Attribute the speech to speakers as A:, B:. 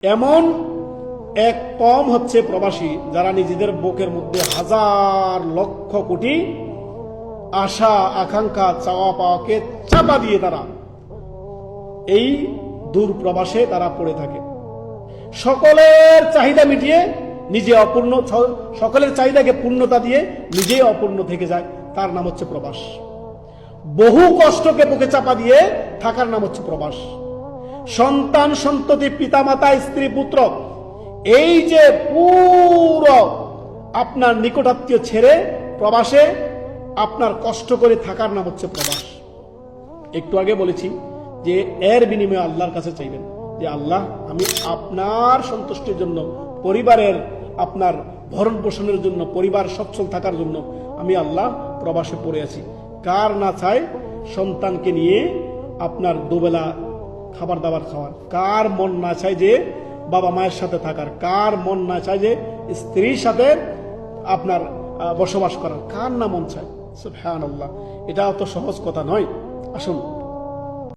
A: এমন এক কম হচ্ছে প্রবাসী যারা নিজেদের বুকের মধ্যে হাজার লক্ষ কোটি আশা আকাঙ্ক্ষা চাওয়া পাওয়াকে চাপা দিয়ে তারা এই দূর প্রবাসে তারা পড়ে থাকে। সকলের চাহিদা মিটিয়ে নিজে অপূর্ণ, সকলের চাহিদাকে পূর্ণতা দিয়ে নিজেই অপূর্ণ থেকে যায়, তার নাম হচ্ছে প্রবাস। বহু কষ্টকে বুকে চাপা দিয়ে থাকার নাম হচ্ছে প্রবাস। সন্তান সন্ততি পিতামাতা স্ত্রী পুত্র এই যে পুরো আপনার নিকটাত্মীয় ছেড়ে প্রবাসে আপনার কষ্ট করে থাকার নাম হচ্ছে প্রবাস। একটু আগে বলেছি যে এর বিনিময়ে আল্লাহর কাছে চাইবেন যে আল্লাহ, আমি আপনার সন্তুষ্টির জন্য, পরিবারের আপনার ভরণ পোষণের জন্য, পরিবার সচ্ছল থাকার জন্য আমি আল্লাহ প্রবাসে পড়ে আছি। কার না চায় সন্তানকে নিয়ে আপনার দুবেলা খাবার দাবার খাওয়ার? কার মন না চায় যে বাবা মায়ের সাথে থাকার? কার মন না চায় যে স্ত্রীর সাথে আপনার বসবাস করার? কার না মন চায়? সুবহানাল্লাহ। এটা অত সহজ কথা নয়। আসুন